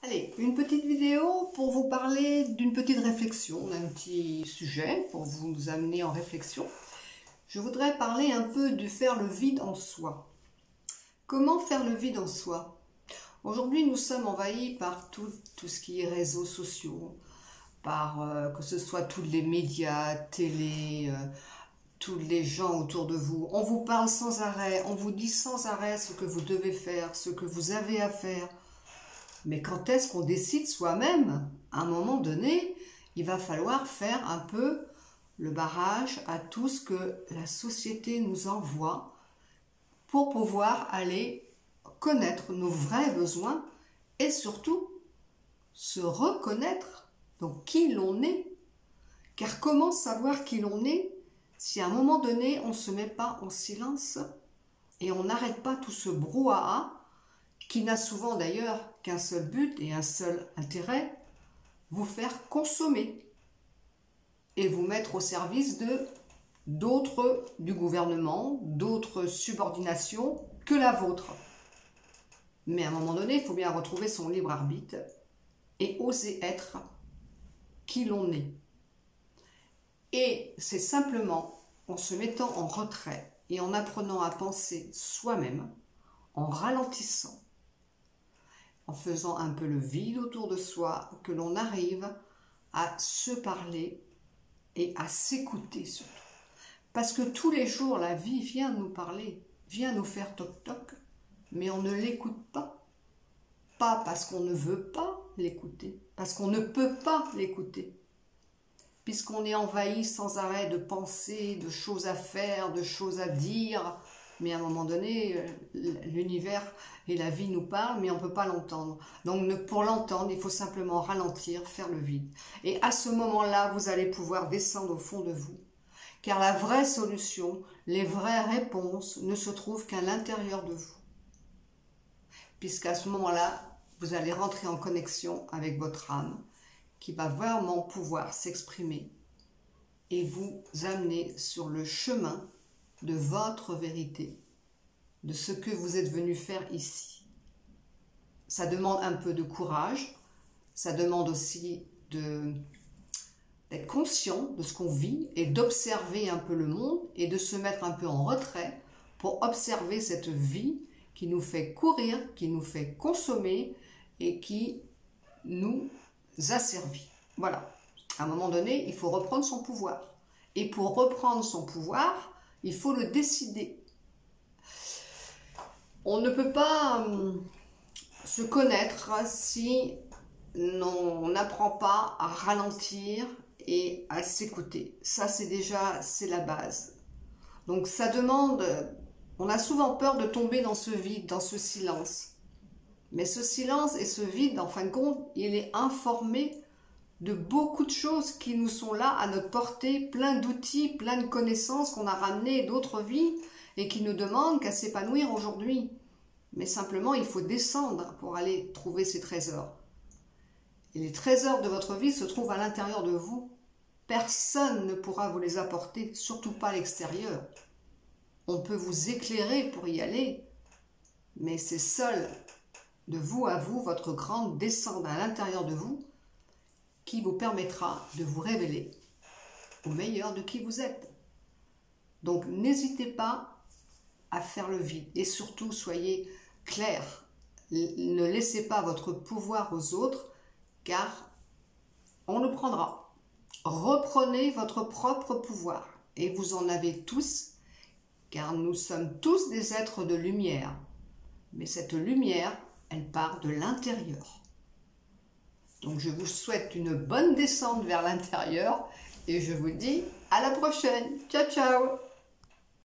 Allez, une petite vidéo pour vous parler d'une petite réflexion, d'un petit sujet pour vous amener en réflexion. Je voudrais parler un peu de faire le vide en soi. Comment faire le vide en soi? Aujourd'hui, nous sommes envahis par tout ce qui est réseaux sociaux, par que ce soit tous les médias, télé, tous les gens autour de vous. On vous parle sans arrêt, on vous dit sans arrêt ce que vous devez faire, ce que vous avez à faire. Mais quand est-ce qu'on décide soi-même? À un moment donné, il va falloir faire un peu le barrage à tout ce que la société nous envoie pour pouvoir aller connaître nos vrais besoins et surtout se reconnaître, donc qui l'on est. Car comment savoir qui l'on est si à un moment donné on ne se met pas en silence et on n'arrête pas tout ce brouhaha qui n'a souvent d'ailleurs qu'un seul but et un seul intérêt, vous faire consommer et vous mettre au service de d'autres du gouvernement, d'autres subordinations que la vôtre. Mais à un moment donné, il faut bien retrouver son libre arbitre et oser être qui l'on est. Et c'est simplement en se mettant en retrait et en apprenant à penser soi-même, en ralentissant, en faisant un peu le vide autour de soi, que l'on arrive à se parler et à s'écouter surtout. Parce que tous les jours, la vie vient nous parler, vient nous faire toc-toc, mais on ne l'écoute pas. Pas parce qu'on ne veut pas l'écouter, parce qu'on ne peut pas l'écouter. Puisqu'on est envahi sans arrêt de pensées, de choses à faire, de choses à dire. Mais à un moment donné, l'univers et la vie nous parlent, mais on ne peut pas l'entendre. Donc pour l'entendre, il faut simplement ralentir, faire le vide. Et à ce moment-là, vous allez pouvoir descendre au fond de vous. Car la vraie solution, les vraies réponses ne se trouvent qu'à l'intérieur de vous. Puisqu'à ce moment-là, vous allez rentrer en connexion avec votre âme, qui va vraiment pouvoir s'exprimer et vous amener sur le chemin de votre vérité, de ce que vous êtes venu faire ici. Ça demande un peu de courage, ça demande aussi d'être conscient de ce qu'on vit et d'observer un peu le monde et de se mettre un peu en retrait pour observer cette vie qui nous fait courir, qui nous fait consommer et qui nous asservit. Voilà. À un moment donné, il faut reprendre son pouvoir. Et pour reprendre son pouvoir, il faut le décider. On ne peut pas se connaître si on n'apprend pas à ralentir et à s'écouter. Ça, c'est la base. Donc ça demande, on a souvent peur de tomber dans ce vide, dans ce silence. Mais ce silence et ce vide, en fin de compte, il est informé de beaucoup de choses qui nous sont là à notre portée, plein d'outils, plein de connaissances qu'on a ramenées d'autres vies et qui nous demandent qu'à s'épanouir aujourd'hui. Mais simplement, il faut descendre pour aller trouver ces trésors. Et les trésors de votre vie se trouvent à l'intérieur de vous. Personne ne pourra vous les apporter, surtout pas à l'extérieur. On peut vous éclairer pour y aller, mais c'est seul de vous à vous, votre grande descente à l'intérieur de vous, qui vous permettra de vous révéler au meilleur de qui vous êtes. Donc n'hésitez pas à faire le vide et surtout soyez clair. Ne laissez pas votre pouvoir aux autres car on le prendra. Reprenez votre propre pouvoir et vous en avez tous car nous sommes tous des êtres de lumière. Mais cette lumière, elle part de l'intérieur. Donc je vous souhaite une bonne descente vers l'intérieur et je vous dis à la prochaine. Ciao, ciao!